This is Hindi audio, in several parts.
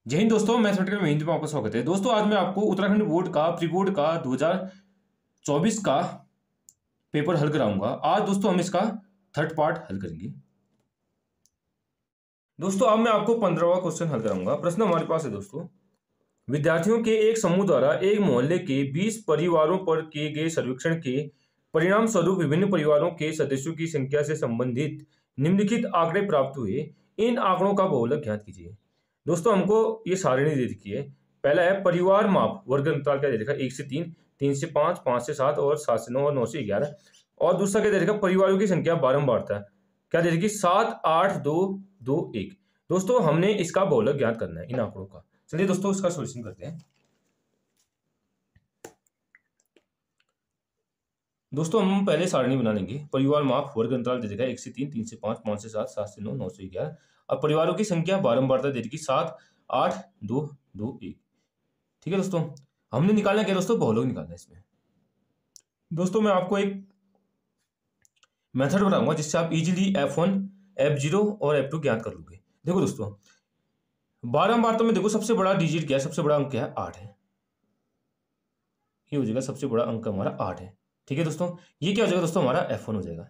जय हिंद दोस्तों, मैथमेटिकल में हिंदी में आपका स्वागत है। दोस्तों आज मैं आपको उत्तराखंड बोर्ड का प्री बोर्ड का 2024 का पेपर हल कराऊंगा। आज दोस्तों हम इसका थर्ड पार्ट हल करेंगे। दोस्तों अब मैं आपको 15वां क्वेश्चन हल कराऊंगा। प्रश्न हमारे पास है दोस्तों, विद्यार्थियों के एक समूह द्वारा एक मोहल्ले के 20 परिवारों पर किए गए सर्वेक्षण के परिणाम स्वरूप विभिन्न परिवारों के सदस्यों की संख्या से संबंधित निम्नलिखित आंकड़े प्राप्त हुए। इन आंकड़ों का बहुलक ज्ञात कीजिए। दोस्तों हमको ये सारणी दे रखी है। पहला है परिवार माप, वर्ग अंतराल क्या दे रखा है, 1 से 3, 3 से 5, 5 से 7 और 7 से 9 और 9 से 11। और दूसरा क्या दे रखा है, परिवारों की संख्या बारंबारता क्या दे रखी है, 7, 8, 2, 2, 1। दोस्तों हमने इसका बहुलक ज्ञात करना है इन आंकड़ों का। चलिए दोस्तों इसका सॉल्यूशन करते हैं। दोस्तों हम पहले सारणी बना लेंगे। परिवार माप वर्ग अंतराल दे देगा 1 से 3, 3 से 5, 5 से 7, 7 से 9, 9 से 11। अब परिवारों की संख्या बारंबारता दे देगी 7, 8, 2, 2, 1। ठीक है दोस्तों, हमने निकालना क्या दोस्तों, बहुलक निकालना है इसमें। दोस्तों मैं आपको एक मेथड बताऊंगा जिससे आप इजीली F1, F0 और F2 ज्ञात कर लोगे। देखो दोस्तों, बारंबारता में देखो सबसे बड़ा डिजिट क्या है, सबसे बड़ा अंक क्या है, 8 है। ये हो जाएगा सबसे बड़ा अंक हमारा 8 है। ठीक है दोस्तों, ये क्या हो जाएगा दोस्तों, हमारा F1 हो जाएगा।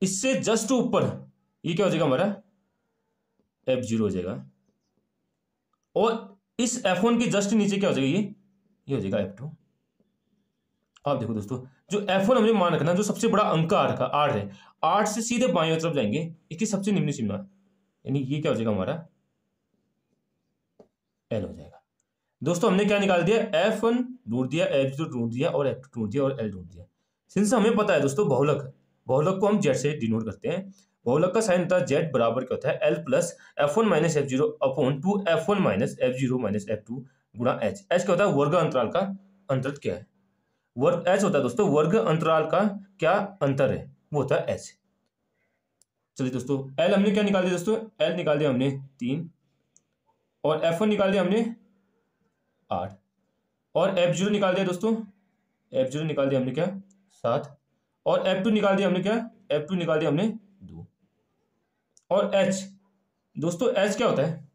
इससे जस्ट ऊपर ये क्या हो जाएगा, हमारा F0 हो जाएगा। और इस F1 की जस्ट नीचे क्या हो जाएगा, ये हो जाएगा F2। आप देखो दोस्तों, जो F1 हमने मान रखना, जो सबसे बड़ा अंक आ रखा 8 है, 8 से सीधे बाईं तरफ जाएंगे, इसकी सबसे निम्न सीमा, यानी ये क्या हो जाएगा, हमारा L हो जाएगा। दोस्तों हमने क्या निकाल दिया, F1 ढूंढ दिया, F0 ढूंढ दिया और F2 ढूंढ दिया और L ढूंढ दिया। सिंस हमें पता है दोस्तों बहुलक, बहुलक को हम Z से डिनोट करते हैं। बहुलक का साइन होता है Z बराबर क्या होता है, L plus F1 minus F0 upon 2 F1 minus F0 minus F2 गुणा H। H क्या होता है, वर्ग अंतराल का अंतर क्या है, वर्ग H होता है दोस्तों, वर्ग अंतराल का क्या अंतर है, वो होता है H। चलिए दोस्तों, L हमने क्या निकाल दिया दोस्तों, L निकाल दिया हमने 3 और F1 निकाल दिया हमने 8 और F0 निकाल दिया दोस्तों, F0 निकाल दिया हमने क्या, 7 और F2 निकाल दिया हमने क्या, F2 निकाल दिया हमने 2 और H। दोस्तों H क्या होता है,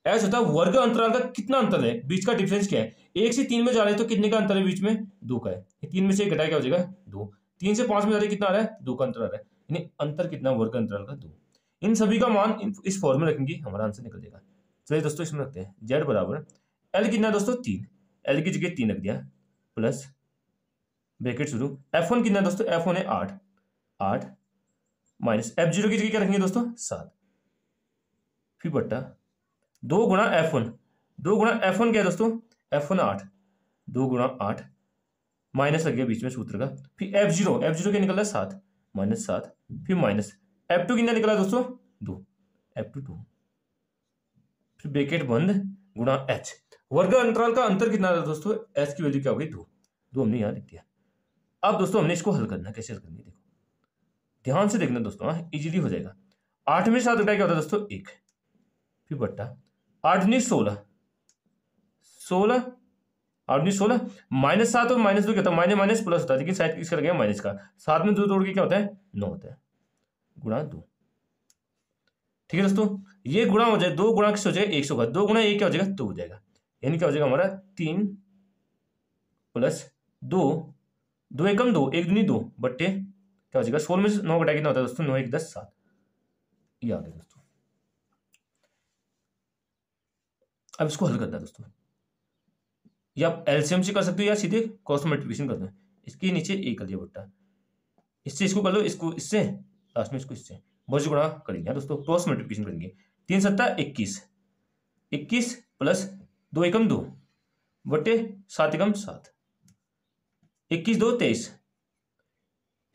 H होता है वर्ग अंतराल का कितना अंतर है, बीच का डिफरेंस क्या है। 1 से 3 में जा रहे हैं तो कितने का अंतर है बीच में, 2 का है। 3 में से एक घटाया क्या हो जाएगा, 2। 3 से 5 में जा रहे कितना आ रहा है, 2 का अंतर आ रहा है, यानी अंतर कितना, वर्ग अंतराल का 2। इन सभी का मान इस फॉर्म में रखेंगे, हमारा आंसर निकल जाएगा। चलिए दोस्तों इसमें रखते हैं Z बराबर L कितना दोस्तों, 3, L की जगह 3 रख दिया प्लस ब्रैकेट शुरू, F1 कितना दोस्तों, F1 है 8, 8 माइनस F0 की जगह क्या रखेंगे दोस्तों, 7, फिर बट्टा 2 गुणा F1, 2 गुणा F1 क्या है दोस्तों, F1 8, 2 गुणा 8 माइनस लग गया बीच में सूत्र का, फिर F0, F0 क्या निकला 7 माइनस 7, फिर माइनस F2 कितना निकला दोस्तों, 2, F2 2, फिर ब्रैकेट बंद गुणा H। वर्ग अंतराल का अंतर कितना था दोस्तों, H की वैल्यू क्या हो गई, 2, 2 हमने यहाँ लिख दिया। अब दोस्तों हमने इसको हल करना, कैसे हल करनी है देखो, ध्यान से देखना दोस्तों, इजीली हो जाएगा। 8 में 7 घटाया क्या होता है दोस्तों, 1, फिर बट्टा 8 नहीं 16, 16 8 नहीं 16 माइनस 7 और माइनस 2 क्या होता है, माइनस माइनस प्लस होता है, लेकिन साइड किसका लगेगा, माइनस का। 7 में 2 तोड़ के क्या होता है, 9 होता है, गुणा 2। ठीक है दोस्तों, ये गुणा हो जाए, 2 गुणा किससे हो जाएगा, 100 का, 2 गुणा 1 क्या हो जाएगा, 2 हो जाएगा, यानी क्या हो जाएगा हमारा 3 प्लस 2, 2 एकम 2, 1 दूनी 2 बट्टे क्या हो जाएगा, 16 में 9 घटा कितना होता है दोस्तों, 9 1 10 7। ये आ गया दोस्तों। अब इसको हल करना है दोस्तों, या आप एलसीएम से कर सकते हो या सीधे क्रॉस मल्टीप्लिकेशन कर दो। इसके नीचे एक कर दिया बट्टा, इससे इसको कर लो, इसको इससे, लास्ट में इसको इससे, बस गुणा करेंगे दोस्तों, क्रॉस मल्टीप्लिकेशन करेंगे। 3 सत्ता 21, 21 प्लस 2 एकम 2 बट्टे 7 एकम 7, 21 2 23,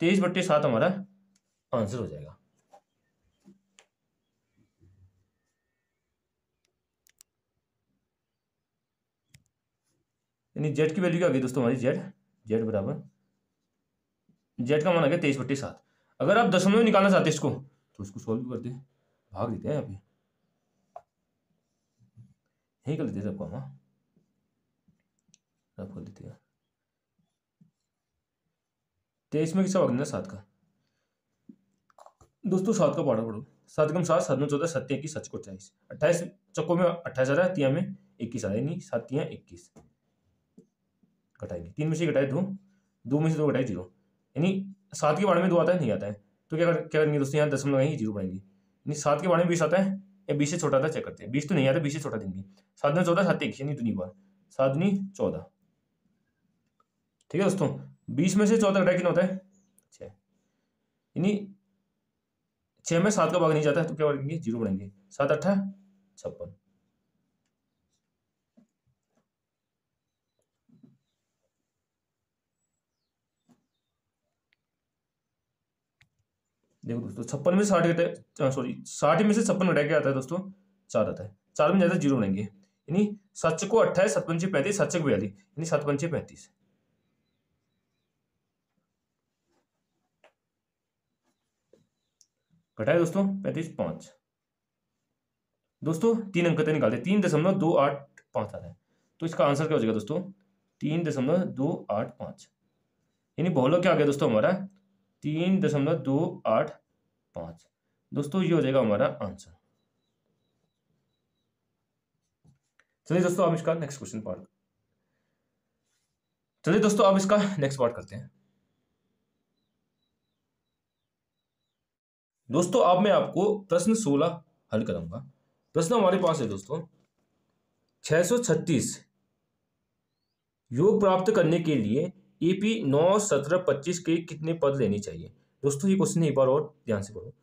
23 बट्टे 7 हमारा आंसर हो जाएगा। यानी जेड की वैल्यू क्या आ गई दोस्तों हमारी, जेड बराबर, जेड का मान आ गया 23 बट्टे 7। अगर आप दशमलव में निकालना चाहते हैं इसको तो इसको सॉल्व कर दे, भाग देते हैं अभी, यही कर लेते हैं सबको, हम सब कर देते हैं। 23 में किसका भाग देना, 7 का। दोस्तों 7 का पाड़ा पढ़ो, 7 कम 7, 7 9 14, 7 की 7 को 28, 28 चक्कों में 28 आ रहा है, तिया में 21 आ रहा है, यानी 7 तिया 21 घटाएंगे। 3 में से घटाए 2, 2 में से 2 घटाए 0, यानी 7 के बारे में 2 आता है, नहीं आता है। तो क्या करेंगे दोस्तों, यहाँ दशमलव लगाएंगे, 0 बनाएंगे, यानी 7 के बारे में 20 आता है या 20 से छोटा आता है, चेक करते हैं। 20 तो नहीं आता, 20 से छोटा देंगे। 7 में 14, 7 21, यानी दूनी बार 7 दूनी 14। ठीक है दोस्तों, 20 में से 14 घटाए कितना होता है 6, यानी 6 में 7 का भाग नहीं जाता है, तो क्या बढ़ेंगे 0 बढ़ेंगे। 7 8 56। देखो दोस्तों 56 में 60 घटाए, सॉरी 60 में से 56 घटाया क्या आता है दोस्तों 4 आता है। 4 में जाता है 0 बढ़ेंगे, यानी 7 को 28, 7 पंचे 35, 7 को 42, यानी 7 पंचे 35। घटाए दोस्तों 35 5। दोस्तों 3 अंक तक निकालते, 3.285 आता है। तो इसका आंसर क्या हो जाएगा दोस्तों 3.285, यानी बहुलक क्या आ गया दोस्तों हमारा 3.285। दोस्तों ये हो जाएगा हमारा आंसर। चलिए दोस्तों अब इसका नेक्स्ट क्वेश्चन पार्ट, चलिए दोस्तों अब इसका नेक्स्ट पार्ट करते हैं। दोस्तों अब मैं आपको प्रश्न 16 हल करूंगा। प्रश्न हमारे पास है दोस्तों 636 योग प्राप्त करने के लिए एपी 9 17 25 के कितने पद लेने चाहिए। दोस्तों ये क्वेश्चन एक बार और ध्यान से पढ़ो।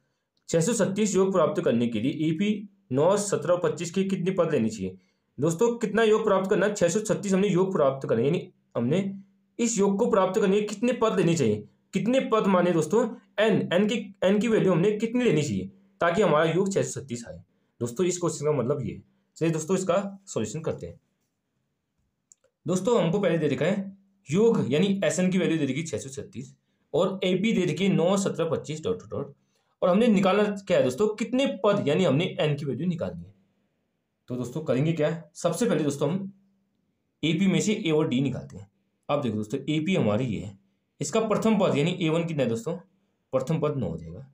636 योग प्राप्त करने के लिए एपी 9 17 25 के कितने पद लेने चाहिए। दोस्तों कितना योग प्राप्त करना है, 636 हमने योग प्राप्त करना है, यानी हमने इस योग को प्राप्त करने के कितने पद लेने चाहिए। कितने पद माने दोस्तों एन की वैल्यू हमने कितनी लेनी चाहिए ताकि हमारा योग 636 आए। दोस्तों इस क्वेश्चन का मतलब ये है। चलिए दोस्तों इसका सॉल्यूशन करते हैं। दोस्तों हमको पहले दे रखा है योग यानी एसएन की वैल्यू दे रखी 636 और एपी दे रखी 9 17 25 डॉट डॉट, और हमने निकालना क्या है दोस्तों कितने पद, यानी हमने एन की वैल्यू निकालनी है। तो दोस्तों करेंगे क्या है, सबसे पहले दोस्तों हम एपी में से ए और डी निकालते हैं। अब देखो दोस्तों एपी हमारी ये है, इसका प्रथम पद यानी A1 कितना है दोस्तों, प्रथम पद 9 हो जाएगा,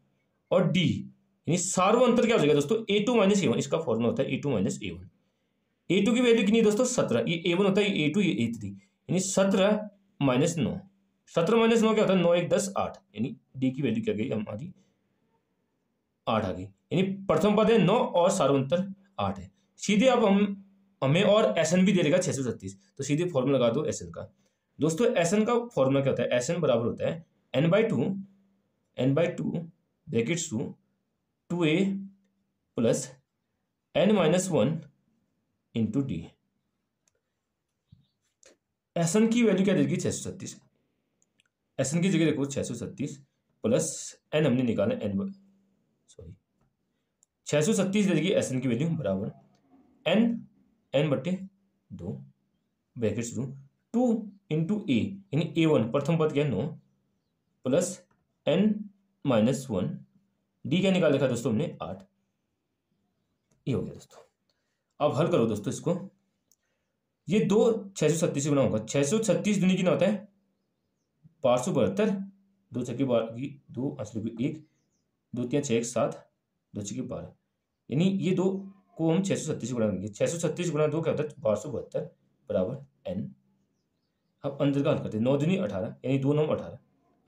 और डी यानी सार्वअंतर क्या हो जाएगा दोस्तों A2 माइनस A1, इसका फॉर्मूला होता है A2 माइनस A1। A2 की वैल्यू कितनी है दोस्तों 17, ये A1 होता है, ये A2 ये A3, यानी 17 माइनस 9, 17 माइनस 9 क्या होता है 9 1 10 8, यानी डी की वैल्यू क्या गई हमारी 8 आ गई, यानी प्रथम पद है 9 और सार्वअंतर 8 है। सीधे अब हमें और एसएन भी दे देगा 636, तो सीधे फॉर्मूला लगा दो एसएन का। दोस्तों एसएन का फॉर्मूला क्या होता है, एसएन बराबर होता है n/2 brackets 2a plus n-1 into D. SN की वैल्यू क्या देगी 636, एसएन की जगह देखो 636 प्लस एन हमने निकाला एन, सॉरी 636 दे देगी एसएन की वैल्यू बराबर n/2 ब्रैकेट्स 2 इंटू ए यानी A1 प्रथम पद क्या है 9 प्लस n-1, डी क्या निकाल लिखा दोस्तों हमने 8। ये हो गया दोस्तों। अब हल करो दोस्तों इसको, ये 2 636 से गुना होगा, 636 दूनी कितना होता है 1272, 2 छक्के 12 2 8 1 2 3 6 7 2 छक्के 12, यानी ये 2 को हम 636 गुणा करेंगे, 636 गुणा 2 क्या होता है 1272 बराबर n। अब अंदर का हल करते हैं, 9 दूनी 18 यानी 2 9 18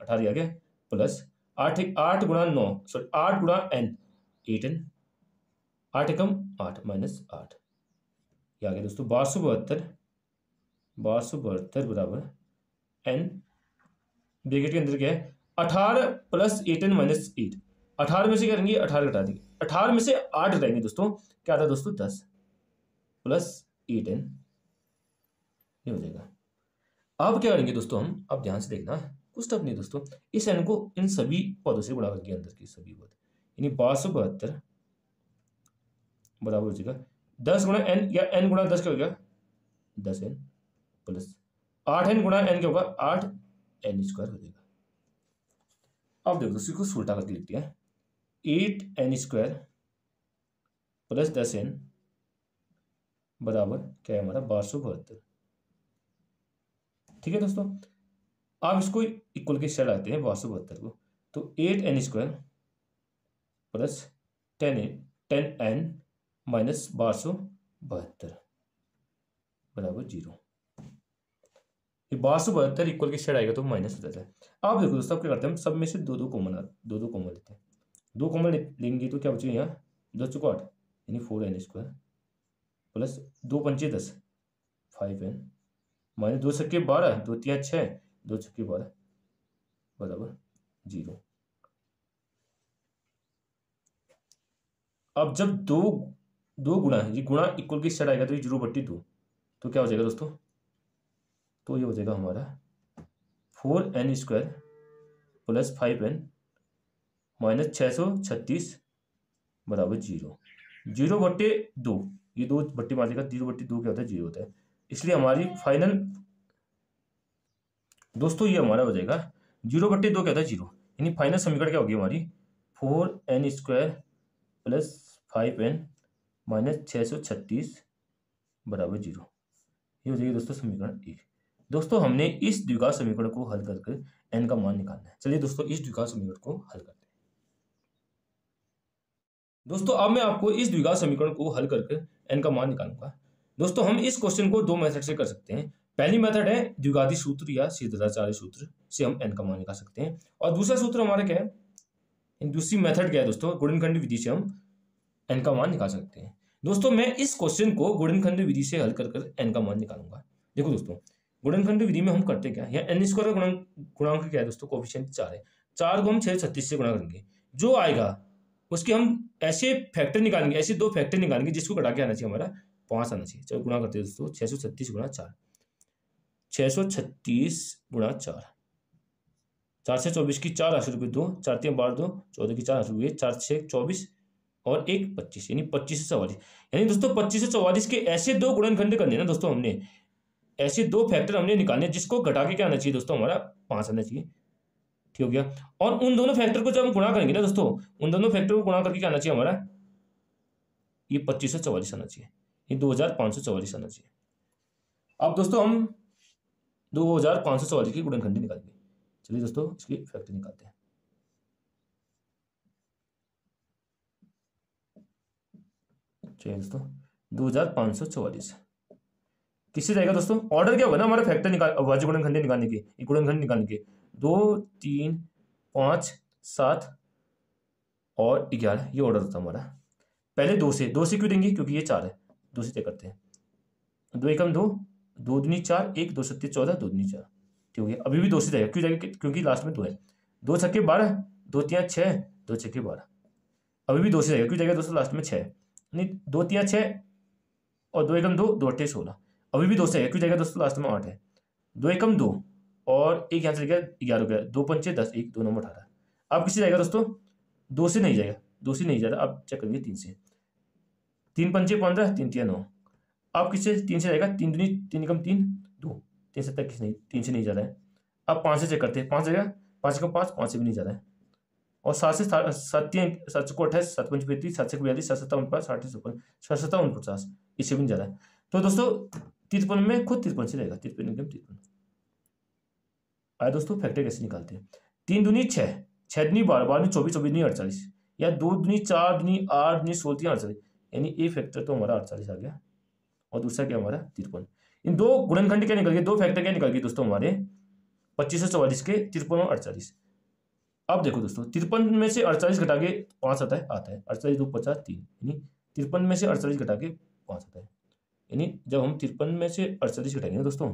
18 आ गया प्लस 8 गुणा 9 सॉरी 8 गुणा n 8n, 8 एकम 8 माइनस 8, ये आ गया दोस्तों 1272 बराबर n, ब्रैकेट के अंदर क्या है 18 प्लस 8n माइनस 8, 18 में से क्या करेंगे 18 घटा देंगे, 18 में से 8 घटाएंगे दोस्तों क्या आता है दोस्तों 10 प्लस 8n, ये हो जाएगा। अब क्या करेंगे दोस्तों हम, अब ध्यान से देखना कुछ स्टेप नहीं दोस्तों, इस n को इन सभी पदों से गुणा करके अंदर के सभी पद, यानी 1272 बराबर हो जाएगा 10 गुणा n या n गुणा 10 क्या हो गया 10n प्लस 8n गुणा n क्या होगा 8n स्क्वायर हो जाएगा। अब देखो दोस्तों इसको उल्टा करके लिखते हैं, 8n स्क्वायर प्लस 10n बराबर क्या है हमारा 1272। ठीक है दोस्तों, आप इसको इक्वल के साइड आते हैं 1272 को, तो 8n square plus 10n minus 1272 बराबर 0। ये 1272 इक्वल के साइड आएगा तो माइनस हो जाता है। अब देखो दोस्तों, क्या करते हैं हम सब में से दो दो कॉमन लेते हैं। दो कॉमन लेंगे तो क्या बचेगा यहाँ, 2 चौको 8 यानी 4n² प्लस 2 पंचे 10 5n माइनस 2 छक्के 12 2 तिया 6 2 छक्के 12 बराबर 0। अब जब दो दो गुणा है, ये गुणा इक्वल की साइड आएगा तो ये 0/2, तो क्या हो जाएगा दोस्तों, तो ये हो जाएगा हमारा 4n² प्लस 5n माइनस 636 बराबर 0। 0/2, ये 2 बट्टे मार देगा, 0/2 क्या होता है, 0 होता है। इसलिए हमारी फाइनल दोस्तों ये हमारा हो जाएगा 0/2 क्या होता है, 0। यानी फाइनल समीकरण क्या होगी हमारी, 4n² प्लस 5n माइनस 636 बराबर 0। ये हो जाएगी दोस्तों समीकरण 1। दोस्तों हमने इस द्विघात समीकरण को हल करके n का मान निकालना है। चलिए दोस्तों इस द्विघात समीकरण को हल करते हैं। दोस्तों अब मैं आपको इस द्विघात समीकरण को हल करके n का मान निकालूंगा। दोस्तों हम इस क्वेश्चन को दो मेथड से कर सकते हैं। पहली मेथड है द्विघाती सूत्र या सिद्धाचार्य सूत्र से हम n का मान निकाल सकते हैं, और दूसरा सूत्र हमारा क्या है, दूसरी मेथड क्या है दोस्तों, गुणनखंड विधि से हम n का मान निकाल सकते हैं। दोस्तों मैं इस क्वेश्चन को गुणनखंड विधि से हल कर n का मान निकालूंगा। देखो दोस्तों गुणनखंड विधि में हम करते क्या है, n² का गुणांक क्या है दोस्तों, कोएफिशिएंट 4 है। 4 को हम 636 से गुणा करेंगे, जो आएगा उसके हम ऐसे फैक्टर निकालेंगे, ऐसे दो फैक्टर निकालेंगे जिसको घटा के आना चाहिए हमारा 5 आना चाहिए। चलो गुणा करते हैं दोस्तों, 636 गुणा 4, 636 गुणा 4, 4 से 24 की 4 80 रुपये 2, 4 3 12 2 14 की 4 80 रुपये 4 6 24 और 1 25 यानी 25 से 44। यानी दोस्तों 25 से 44 के ऐसे दो गुणनखंड करने ना दोस्तों, हमने ऐसे दो फैक्टर हमने निकालने जिसको घटा के क्या आना चाहिए दोस्तों, हमारा 5 आना चाहिए। ठीक हो गया। और उन दोनों फैक्टर को जब हम गुणा करेंगे ना दोस्तों, उन दोनों फैक्टर को गुणा करके क्या आना चाहिए हमारा, ये 25 से 44 आना चाहिए, ये 2544 आना चाहिए। अब दोस्तों हम 2544 की गुणनखंडी निकालेंगे। चलिए दोस्तों इसकी फैक्टर निकालते हैं। चलिए दोस्तों 2544 किससे जाएगा दोस्तों, ऑर्डर क्या होगा ना हमारा, फैक्टर निकाल अविभाज्य गुणनखंडी निकालने के, गुणनखंड निकालने के 2 3 5 7 और 11 ये ऑर्डर होता है हमारा। पहले 2 से क्यों देंगे, क्योंकि ये 4 है, 2 से तय करते हैं। 2 एकम 2 2 दूनी 4 1 2 सत्ते 14 2 दूनी 4। ठीक हो गया। अभी भी 2 से जाएगा, क्यों जाएगा, क्योंकि लास्ट में 2 है। 2 छक्के 12 2 तिया 6 2 छक्के 12। अभी भी 2 से जाएगा, क्यों जाएगा दोस्तों, लास्ट में 6 नहीं 2 तिया 6 और 2 एकम 2 2 अट्ठे 16। अभी भी 2 से जाएगा, क्यों जाएगा दोस्तों, लास्ट में 8 है। 2 एकम 2 और एक यहाँ से गया 11 हो गया, 2 पंचे 10 1 2 नंबर 18। अब किससे जाएगा दोस्तों, 2 से नहीं जाएगा, 2 से नहीं जा रहा। अब चेक करेंगे 3 से, 3 पंचे 15 3 तिया 9। अब किससे 3 से जाएगा, 3 दूनी 3 एकम 3 2 3 7 किस नहीं 3 से नहीं जा रहा है। अब 5 से चेक करते हैं, 5 जाएगा 5 एकम 5 5 से भी नहीं जा रहा है। और 7 से 7 को 28 7 पंच 35 7 से 42 7 7 49 60 56 6 7 49 इससे भी नहीं जा रहा है। तो दोस्तों 53 में खुद 53 से रहेगा, 53 एकम 53 आया। दोस्तों फैक्टर कैसे निकालते हैं, 3 दूनी 6 6 दूनी 12 12 दूनी 24 24 दूनी 48 या 2 दूनी 4 दूनी 8 दूनी 16 48 यानी ए फैक्टर तो हमारा 48 आ गया। और दूसरा क्या हमारा 53। इन दो गुणनखंड क्या निकल गए, दो फैक्टर क्या निकल गए दोस्तों हमारे 25 से 44 के 53 और 48। अब देखो दोस्तों 53 में से 48 घटा के 5 आता है 48 2 50 3 यानी 53 में से 48 घटा के 5 आता है। यानी जब हम 53 में से 48 घटाएंगे ना दोस्तों,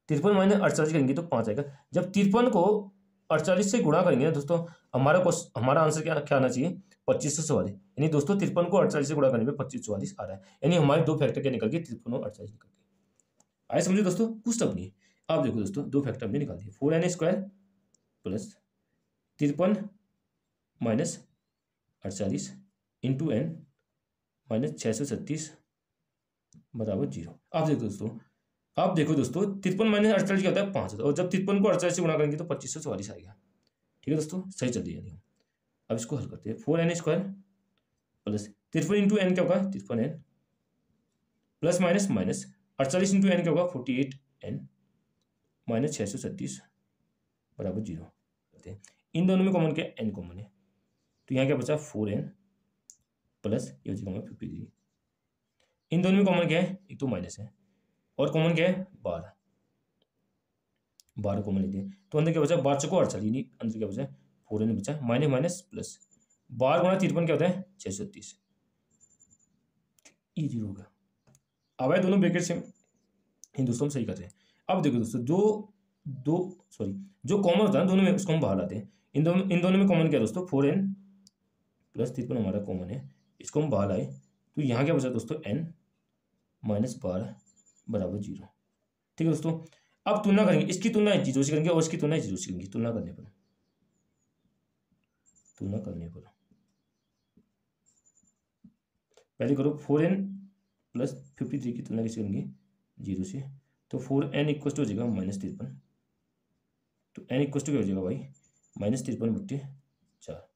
53 माइनस 48 करेंगे तो 5 आएगा। जब 53 को 48 से गुणा करेंगे ना दोस्तों, हमारा आंसर क्या क्या आना चाहिए, 25 से 44। यानी दोस्तों 53 को 48 से गुणा करने पे 25 44 आ रहा है। यानी हमारे दो फैक्टर क्या निकल गए, 53 और 48 निकल गए। आए समझे दोस्तों, कुछ तब नहीं। आप देखो दोस्तों दो फैक्टर हमने निकाल दिए, 4n² plus 53 minus 48 into n minus 636 बराबर 0। आप देखो दोस्तों 53 माइनस 48 क्या होता है 5 होता है, और जब 53 को 48 से गुणा करेंगे तो 25 से 44 आएगा। ठीक है दोस्तों, सही चल रही है। अब इसको हल करते हैं, 4n² प्लस 53 इंटू एन क्या होगा 53n plus minus minus 48 into N क्या होगा 48n माइनस 636 बराबर 0 करते हैं। इन दोनों में कॉमन क्या, n कॉमन है, तो यहाँ क्या बचा 4n प्लस ये हो जाएगा हमारा 53। इन दोनों में कॉमन क्या है, एक तो माइनस है और कॉमन क्या है 12, 12 कॉमन लेते हैं तो अंदर क्या बचा 12 चौको 48, यानी अंदर क्या बचा 4 n बचा, माइनस माइनस प्लस 12 गुणा 53 क्या होता है 636, ये 0 होगा। अब है दोनों ब्रैकेट से इन दोस्तों हम सही कर रहे हैं। अब देखो दोस्तों जो कॉमन होता है दोनों में उसको हम बाहर लाते हैं। इन दोनों में कॉमन क्या है दोस्तों 4n प्लस 53 हमारा कॉमन है, इसको हम बाहर लाए तो यहाँ क्या बचा दोस्तों n माइनस 12 बराबर 0। ठीक है दोस्तों, अब तुलना करेंगे, इसकी तुलना 0 से करेंगे और इसकी तुलना 0 से करेंगे। तुलना करने पर पहले करो 4n प्लस 53 की तुलना किससे करेंगे 0 से, तो 4n इक्वल टू हो जाएगा -53, तो n इक्वल टू क्या हो जाएगा भाई -53/4।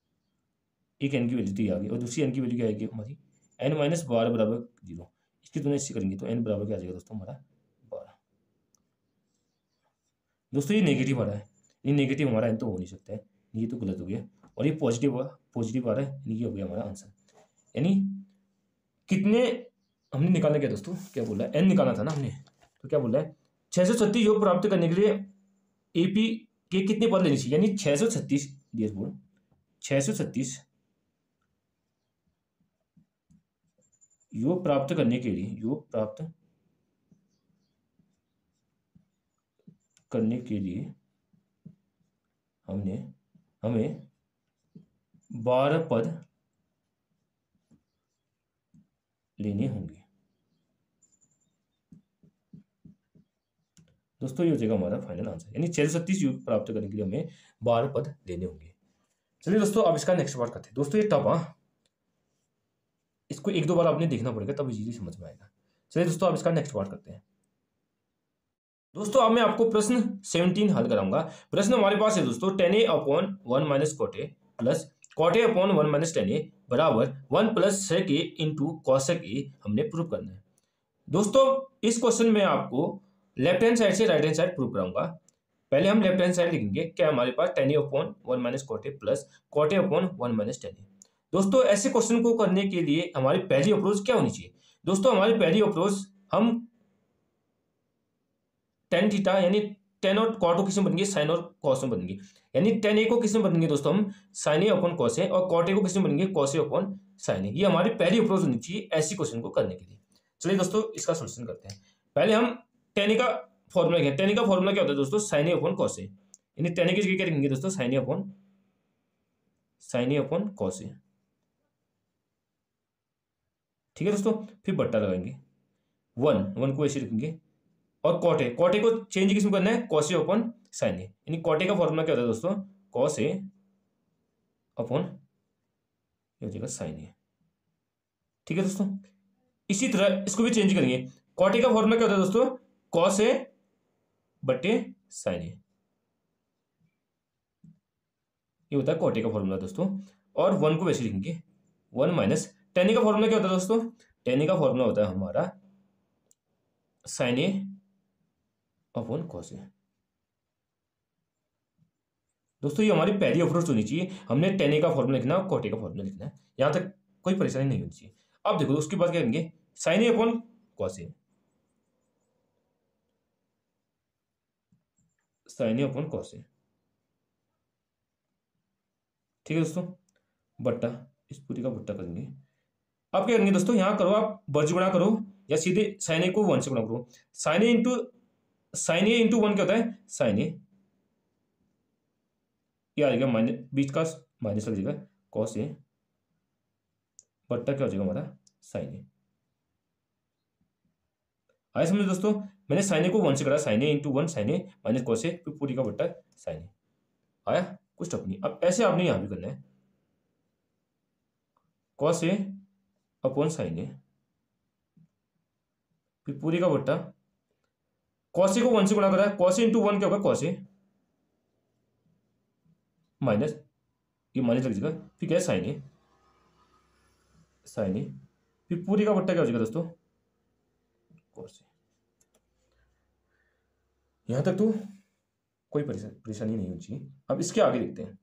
एक n की वैल्यू तो ये आ गई और दूसरी n की वैल्यू क्या आएगी हमारी n माइनस 12 बराबर 0। इसकी तुलना इससे करेंगे तो n बराबर क्या आ जाएगा दोस्तों हमारा 12। दोस्तों ये नेगेटिव आ रहा है, ये नेगेटिव हमारा n तो हो नहीं सकता है, ये तो गलत हो गया, और ये पॉजिटिव आ रहा है, ये हो गया हमारा आंसर। यानी कितने हमने निकालना, क्या दोस्तों क्या बोला है n निकालना था ना हमने, तो क्या बोला है 636 योग प्राप्त करने के लिए एपी के कितने पद लेने चाहिए, यानी 636 डियर बोल 636 योग प्राप्त करने के लिए हमें 12 पद लेने होंगे। दोस्तों ये हो जाएगा हमारा फाइनल आंसर, यानी 636 योग प्राप्त करने के लिए हमें 12 पद लेने होंगे। चलिए दोस्तों अब इसका नेक्स्ट पार्ट करते हैं। दोस्तों ये टफ, इसको एक दो बार आपने देखना पड़ेगा तब इजीली समझ में आएगा। चलिए दोस्तों अब इसका नेक्स्ट पार्ट करते हैं। दोस्तों अब मैं आपको प्रश्न 17 हल कराऊंगा। प्रश्न हमारे पास है दोस्तों 10a अपॉन 1 माइनस कोटे प्लस कोटे अपॉन 1 माइनस 10a बराबर 1 plus sec a into cosec a हमने प्रूव करना है। दोस्तों इस क्वेश्चन में आपको लेफ्ट हैंड साइड से राइट हैंड साइड प्रूव कराऊंगा। पहले हम लेफ्ट हैंड साइड लिखेंगे, क्या हमारे पास 10a अपॉन 1 माइनस कोटे प्लस कोटे अपॉन 1 माइनस 10a। दोस्तों ऐसे क्वेश्चन को करने के लिए हमारी पहली अप्रोच क्या होनी चाहिए, दोस्तों हमारी पहली अप्रोच हम टेन थीटा यानी टेन और कॉट को किस में बनेंगे साइन और कॉस में बनेंगे, यानी टेन ए को किस में बनेंगे दोस्तों हम sign A upon cos A, और कॉट ए को किस में बनेंगे कॉस ए अपॉन साइन ए। ये हमारी पहली अप्रोच होनी चाहिए ऐसी क्वेश्चन को करने के लिए। चलिए दोस्तों इसका सोल्यूशन करते हैं। पहले हम टेन ए का फॉर्मूला क्या है, टेन ए का फॉर्मूला क्या होता है दोस्तों sine A upon cos A, यानी टेन ए की जगह क्या लिखेंगे दोस्तों sine A upon cos A. ठीक है दोस्तों, फिर बट्टा लगाएंगे, वन को ऐसे लिखेंगे, और कॉटे को चेंज किसमें करना है cos A upon sine A, यानी कॉटे का फॉर्मूला क्या होता है दोस्तों कॉस ए अपॉन ये हो जाएगा साइन ए। ठीक है दोस्तों, इसी तरह इसको भी चेंज करेंगे, कॉटे का फॉर्मूला क्या होता है दोस्तों कॉस ए बटे साइन ए, ये होता है कॉटे का फॉर्मूला दोस्तों, और वन को वैसे लिखेंगे 1 माइनस टेन ए का फॉर्मूला क्या होता है दोस्तों, टेन ए का फॉर्मूला होता है हमारा sine A upon cos A. दोस्तों ये हमारी पहली अप्रोच होनी चाहिए, हमने टेन ए का फॉर्मूला लिखना है कॉट ए का फॉर्मूला लिखना है, यहां तक कोई परेशानी नहीं होनी चाहिए। अब देखो उसके बाद क्या करेंगे sign A upon cos A, sine A upon cos A. ठीक है दोस्तों, बट्टा इस पूरी का बट्टा करेंगे। अब क्या करेंगे दोस्तों यहाँ करो आप वर्ज गुणा करो या सीधे साइन ए को 1 से गुणा करो, साइन ए इंटू 1 क्या होता है साइन ए, ये आ जाएगा माइनस बीच का माइनस लग जाएगा कॉस ए बट्टा क्या हो जाएगा हमारा साइन ए। आया समझ दोस्तों, मैंने साइन ए को 1 से करा, sign A into 1 sign A minus cos A फिर पूरी का बट्टा साइन ए। आया कुछ टफ नहीं। अब ऐसे आपने यहां भी करना है कॉस ए अपॉन साइन ए फिर पूरी का बट्टा कॉस ए को 1 से गुणा करा, कॉस ए इंटू 1 क्या होगा कॉस ए माइनस ये माइनस लग जाएगा फिर क्या है साइन ए फिर पूरी का बट्टा क्या हो जाएगा दोस्तों कॉस ए। यहां तक तो कोई परेशानी नहीं होनी चाहिए। अब इसके आगे देखते हैं।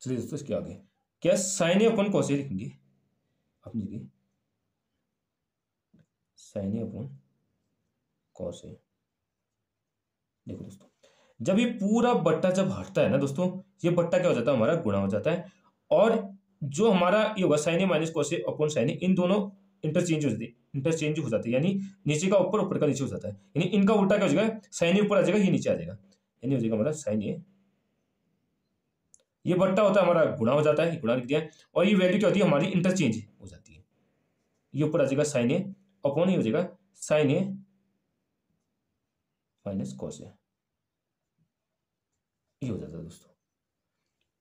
चलिए दोस्तों इसके आगे क्या sign A upon cos A लिखेंगे अपनी जगह, sign A upon cos A. देखो दोस्तों जब ये पूरा बट्टा जब हटता है ना दोस्तों, ये बट्टा क्या हो जाता है हमारा गुणा हो जाता है, और जो हमारा ये होगा sign A minus cos A upon sine ए, इन दोनों इंटरचेंज हो जाती है, यानी नीचे का ऊपर, ऊपर का नीचे हो जाता है, यानी इनका उल्टा क्या हो जाएगा, साइन ए ऊपर आ जाएगा, ये नीचे आ जाएगा, यानी हो जाएगा हमारा साइन ए, ये बट्टा होता है हमारा गुणा हो जाता है, गुणा लिख दिया है, और ये वैल्यू क्या होती है हमारी इंटरचेंज हो जाती है, ये ऊपर आ जाएगा साइन ए अपॉन, ये हो जाएगा sign A minus cos A, ये हो जाता है दोस्तों।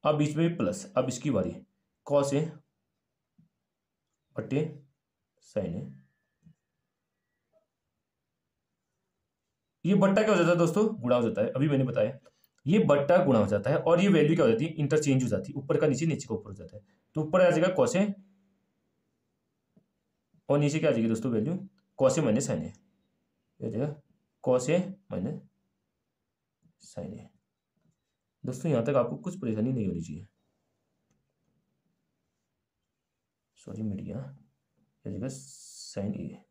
अब बीच में भी प्लस, अब इसकी बारी कॉस ए बटे साइन ए, ये बट्टा क्या हो जाता है दोस्तों, गुणा हो जाता है, अभी मैंने बताया ये बट्टा गुणा हो जाता है, और ये वैल्यू क्या हो जाती है इंटरचेंज हो जाती है, ऊपर का नीचे, नीचे का ऊपर हो जाता है, तो ऊपर आ जाएगा कॉस ए और नीचे क्या आ जाएगी दोस्तों value cos A minus sign ए, हो जाएगा कॉस ए माइनस साइन ए। दोस्तों यहां तक आपको कुछ परेशानी नहीं होनी चाहिए, सॉरी मीडिया, हो जाएगा साइन ए।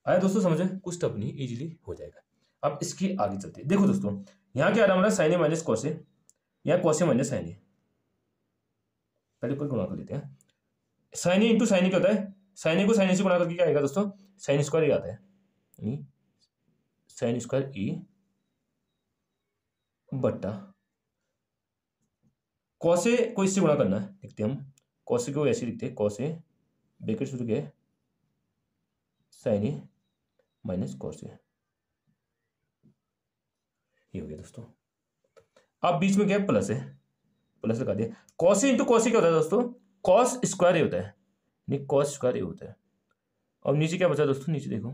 आया दोस्तों समझ में, कुछ टफ नहीं, इजीली हो जाएगा। अब इसकी आगे चलते हैं, देखो दोस्तों यहाँ क्या आ रहा है हमारा sine A minus cos A, या कॉस ए माइनस साइन ए, पहले ऊपर गुणा कर लेते हैं, साइन ए इंटू साइन ए क्या होता है, साइन ए को साइन ए से गुणा करके क्या आएगा दोस्तों, साइन स्क्वायर ए आता है, यानी साइन स्क्वायर ए बट्टा कॉस ए को इससे गुणा करना है, लिखते हैं हम कॉस ए को ऐसे लिखते हैं, कॉस ए ब्रैकेट शुरू किया sign A minus cos A, ये हो गया दोस्तों। अब बीच में क्या है प्लस है, प्लस लगा दिया, कॉस ए इंटू कॉस ए क्या होता है दोस्तों, कॉस स्क्वायर ए होता है, नहीं कॉस स्क्वायर ए होता है। और नीचे क्या बचा दोस्तों, नीचे देखो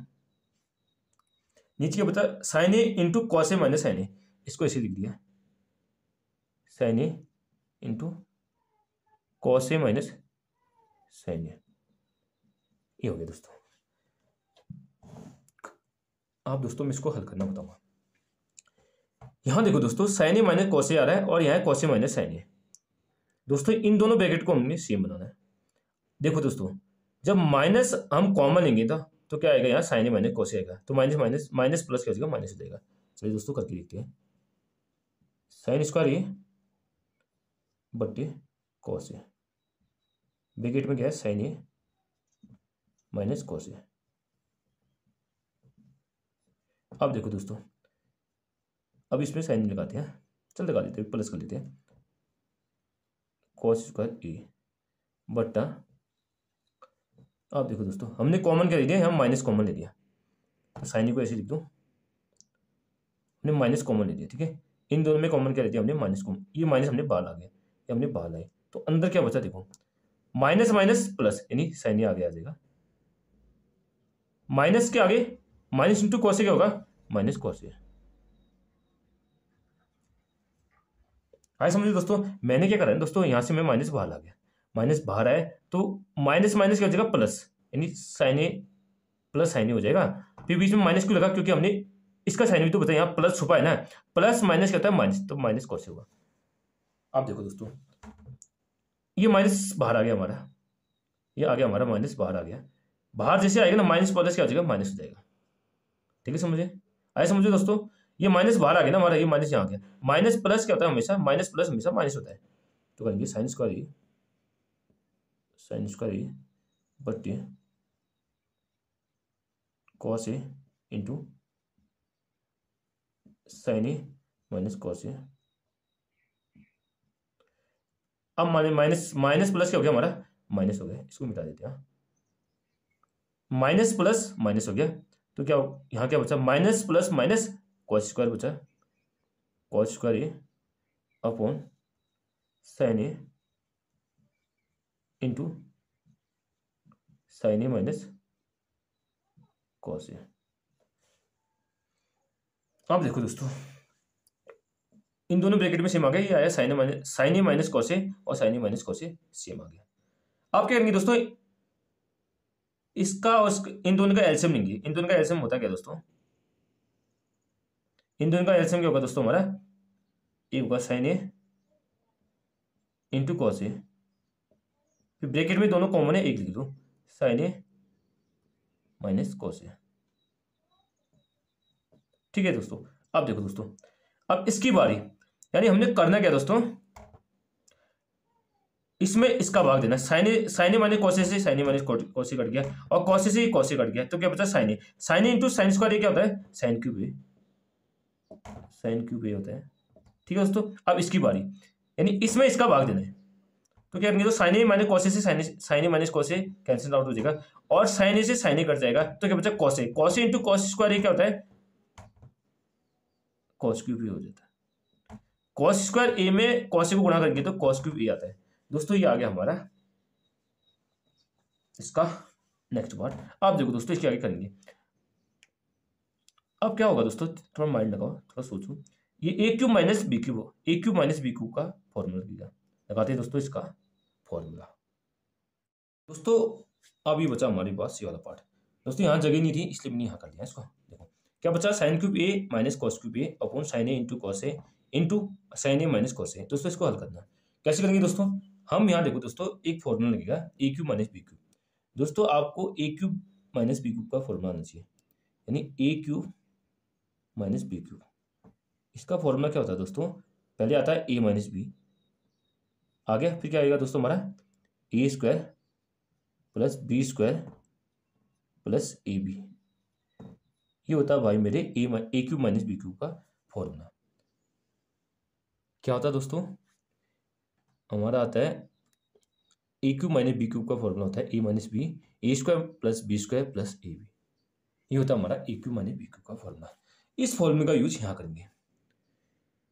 नीचे क्या बचा, sign A into cos A minus sign ए, इसको ऐसे लिख दिया sign A into cos A minus sign ए, ये हो गया दोस्तों। आप दोस्तों मैं इसको हल करना बताऊंगा, यहां देखो दोस्तों sine A minus cos A आ रहा है और यहाँ है कॉस ए माइनस साइन ए, दोस्तों इन दोनों ब्रैकेट को हमने सेम बनाना है। देखो दोस्तों जब माइनस हम कॉमन लेंगे तो क्या आएगा, यहाँ sign A minus cos A आएगा, तो माइनस माइनस माइनस प्लस क्या हो जाएगा, माइनस हो जाएगा। चलिए दोस्तों करके देखते हैं, साइन स्क्वायर ए बट्टे कॉस ए, ब्रैकेट में क्या है sign A minus cos A. अब देखो दोस्तों अब इसमें साइन लगाते हैं, चल लगा देते हैं, प्लस कर लेते हैं, कॉस स्क्वायर ए बट्टा, अब देखो दोस्तों हमने कॉमन क्या ले लिया, हम माइनस कॉमन ले लिया, तो साइन ए को ऐसे लिख दो, हमने माइनस कॉमन ले लिया, ठीक है, इन दोनों में कॉमन क्या ले दिया हमने, माइनस कॉमन, ये माइनस हमने बाहर आ गया, ये हमने बाहर लाए, तो अंदर क्या बचा देखो, माइनस माइनस प्लस, यानी साइन ए आगे आ जाएगा, माइनस के आगे माइनस इंटू कॉस ए क्या होगा, माइनस कॉस ए। आए समझिए दोस्तों, मैंने क्या करा है दोस्तों, यहां से मैं माइनस बाहर ला गया, माइनस बाहर आए तो माइनस माइनस क्या हो जाएगा प्लस, यानी साइन ए प्लस साइन ए हो जाएगा, फिर बीच में माइनस क्यों लगा, क्योंकि हमने इसका साइन भी तो बताया, यहाँ प्लस छुपा है ना, प्लस माइनस क्या होता है माइनस, तो माइनस कॉस होगा। आप देखो दोस्तों ये माइनस बाहर आ गया हमारा, ये आ गया हमारा माइनस बाहर आ गया, बाहर जैसे आएगा ना माइनस प्लस क्या हो जाएगा, माइनस हो जाएगा, ठीक है समझे, आए समझे दोस्तों, ये माइनस बाहर आ गया ना हमारा, ये माइनस यहाँ आ गया, माइनस प्लस क्या होता है हमेशा, माइनस प्लस हमेशा माइनस होता है, तो करेंगे साइन स्क्वायर ए बट्टे cos A into sine A minus cos A. अब माइनस माइनस प्लस क्या हो गया हमारा, माइनस हो गया, इसको मिटा देते हैं, माइनस प्लस माइनस हो गया, तो क्या यहाँ क्या बचा, minus plus minus cos square बचा, cos square A upon sine A into sine A minus cos A. अब देखो दोस्तों इन दोनों ब्रैकेट में सेम आ गया, ये आया sign A minus cos A और sign A minus cos A same आ गया। अब क्या करेंगे दोस्तों, इसका और इन दोनों का एलसीएम लेंगे, इन दोनों का एलसीएम होता क्या दोस्तों, इन दोनों का एलसीएम क्या होगा दोस्तों हमारा, ए होगा sign A into cos A, फिर ब्रैकेट में दोनों कॉमन है, एक लिख दो sign A minus cos A. ठीक है दोस्तों, अब देखो दोस्तों, अब इसकी बारी, यानी हमने करना क्या दोस्तों, इसमें इसका भाग देना, साइन ए माइनस कॉसे से साइन ए माइनस कॉसे कट गया, और कॉसे से कॉसे कट गया, तो क्या बचा sign A into sine square, क्या होता है साइन क्यूब ए, साइन क्यूब ए होता है। ठीक है दोस्तों, अब इसकी बारी, यानी इसमें इसका भाग देना है, तो क्या करेंगे, तो साइन ए माइनस कॉसे से साइन ए माइनस कॉसे कैंसिल आउट हो जाएगा, और साइन ए से साइन ए कट जाएगा, तो क्या बचा कॉसे, कॉसे इंटू कॉस स्क्वायर क्या होता है कॉस क्यूब ए हो जाता है। कॉस स्क्वायर ए में कॉस को गुणा करेंगे तो कॉस क्यूब ए आता है। दोस्तों ये आ गया हमारा इसका नेक्स्ट पार्ट। आप देखो दोस्तों इसके आगे करेंगे, अब क्या होगा दोस्तों, थोड़ा माइंड लगाओ, थोड़ा सोचो, ये ए क्यूब माइनस बी क्यूब, ए क्यूब माइनस बी क्यूब का फॉर्मूला दिया, लगाते हैं दोस्तों इसका फॉर्मूला। दोस्तों अब ये बचा हमारे पास ये वाला पार्ट, दोस्तों यहाँ जगह नहीं थी इसलिए मैंने यहाँ कर दिया इसको। देखो क्या बचा, sine cube A minus cos cube A upon sine A into cos A into sine A minus cos A. दोस्तों इसको हल करना कैसे करेंगे दोस्तों, हम यहाँ देखो दोस्तों एक फॉर्मूला लगेगा ए क्यूब माइनस बी क्यूब। दोस्तों आपको ए क्यूब माइनस बी क्यूब का फॉर्मूला आना चाहिए, यानी ए क्यूब माइनस बी क्यूब। इसका फॉर्मूला क्या होता है दोस्तों, पहले आता है ए माइनस बी, आ गया, फिर क्या आएगा दोस्तों हमारा A square plus B square plus A B, ये होता है भाई मेरे A cube minus B cube का फॉर्मूला। क्या होता है दोस्तों, हमारा आता है A cube minus B cube का फॉर्मूला होता है A minus B, A square plus B square plus A B, ये होता है हमारा A cube minus B cube का फॉर्मूला। इस फॉर्मूले का यूज यहाँ करेंगे।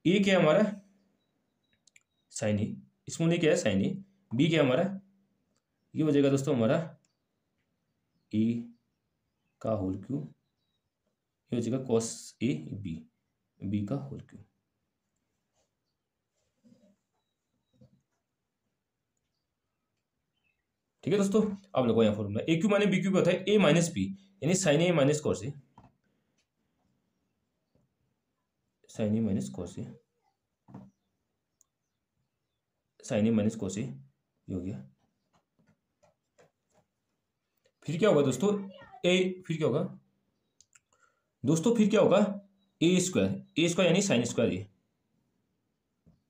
ए क्या है हमारा साइन ए, इसमें क्या है साइन ए, बी क्या है हमारा, ये हो जाएगा दोस्तों हमारा ए का होल क्यूब, ये हो जाएगा कॉस ए बी, बी का होल क्यूब। ठीक है दोस्तों, अब लगो यहाँ फॉर्मूला, ए क्यूब माइनस बी क्यूब होता है ए माइनस बी, यानी sine A minus cos A, sine A minus cos A, sine A minus cos A, ये हो गया। फिर क्या होगा दोस्तों, फिर क्या होगा दोस्तों, फिर क्या होगा ए स्क्वायर यानी sine square A,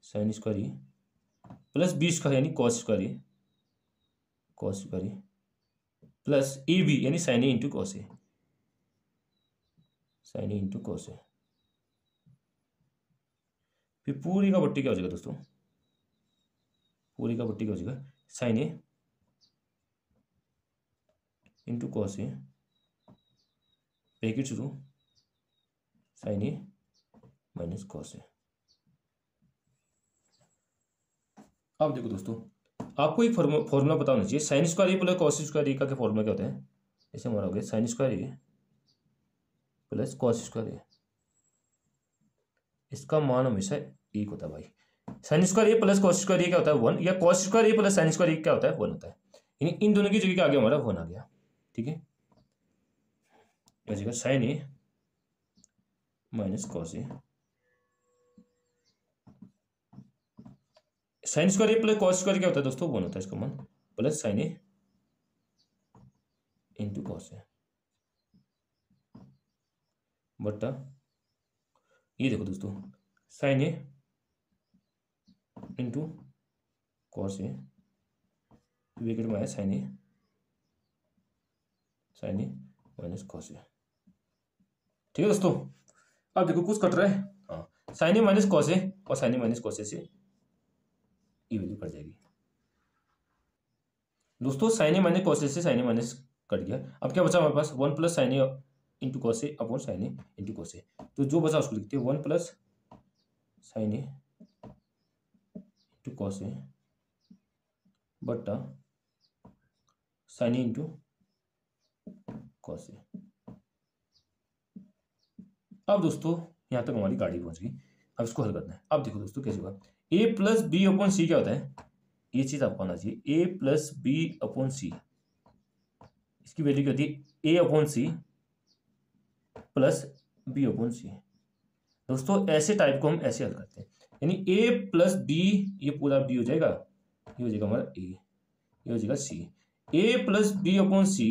sine square A plus B square यानी cos square A, cos square A plus A B यानी sine A into cos A, sine A into cos A. फिर पूरी का बट्टी क्या हो जाएगा दोस्तों, पूरी का बट्टी क्या हो जाएगा sign A into cos A, bracket शुरू sign A minus cos A. अब देखो दोस्तों आपको एक फॉर्मूला पता होना चाहिए, sign square A plus cos square ए का फॉर्मूला क्या होता है, जैसे हमारा हो गया sign square A plus cos square ए, इसका मान हमेशा एक होता है भाई। Sign square A plus cos square ए क्या होता है 1, या cos square A plus sign square ए क्या होता है 1 होता है, यानी इन दोनों की जगह क्या आ गया हमारा 1 आ गया। ठीक है, जगह sign A minus cos A, sine square A plus cos square क्या होता है दोस्तों 1 होता है, इसका मान plus sine A into cos A बट्टा, ये देखो दोस्तों sine A into cos A, bracket में आया sign A minus cos A. ठीक है दोस्तों, अब देखो कुछ कट रहा है, हाँ sign A minus cos A और sign A minus cos A से ये वैल्यू कट जाएगी दोस्तों, sine A minus cos A से साइन ए माइनस कट गया। अब क्या बचा हमारे पास 1 plus sine A into cos A upon sine A into cos ए, तो जो बचा उसको लिखते हैं 1 plus sine A into cos A बट्टा sine A into cos A. अब दोस्तों यहाँ तक हमारी गाड़ी पहुंच गई, अब इसको हल करना है। अब देखो दोस्तों कैसे होगा, A plus B upon C क्या होता है, ये चीज आपको आना चाहिए, A plus B upon C, इसकी वैल्यू क्या होती है A upon C plus B upon C. दोस्तों ऐसे टाइप को हम ऐसे हल करते हैं, यानी ए प्लस बी, ये पूरा बी हो जाएगा, ये हो जाएगा हमारा ए, ये हो जाएगा C. A plus B upon C,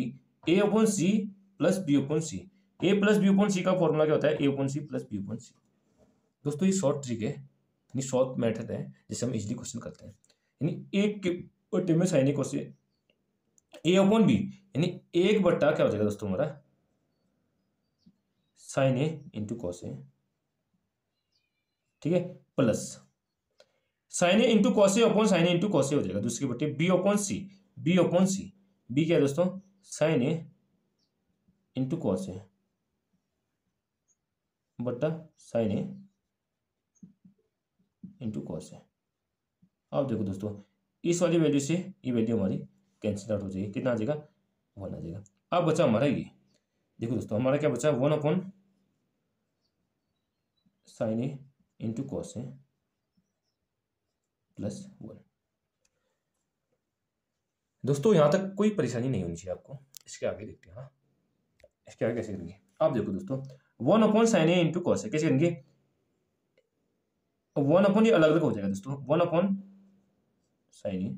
A upon C plus B upon C. A plus B upon C का फॉर्मूला क्या होता है? A upon C plus B upon C. दोस्तों ये शॉर्ट ट्रिक है, यानी शॉर्ट मेथड है जिससे हम इजीली क्वेश्चन करते हैं। यानी एक बट्टे में sine A cosec A upon B, यानी एक बट्टा क्या हो जाएगा दोस्तों हमारा? Sine A into cos A, ठीक है, plus sine A into cos A upon sine A into cos A हो जाएगा दूसरी बट्टे B upon C. B upon C, B क्या है दोस्तों? Sine A into cos A बट्टा sine A into cos A. अब देखो दोस्तों, इस वाली वैल्यू से ये वैल्यू हमारी कैंसिल आउट हो जाएगी। कितना आ जाएगा? 1 आ जाएगा। अब बचा हमारा ये, देखो दोस्तों हमारा क्या बचा? 1 upon sine A into cos A plus 1। दोस्तों यहाँ तक कोई परेशानी नहीं होनी चाहिए आपको। इसके आगे देखते हैं। हाँ, इसके आगे कैसे करेंगे? आप देखो दोस्तों, 1 upon sine A into cos ए कैसे करेंगे? 1 अपॉन ये अलग अलग हो जाएगा दोस्तों, 1 upon sine A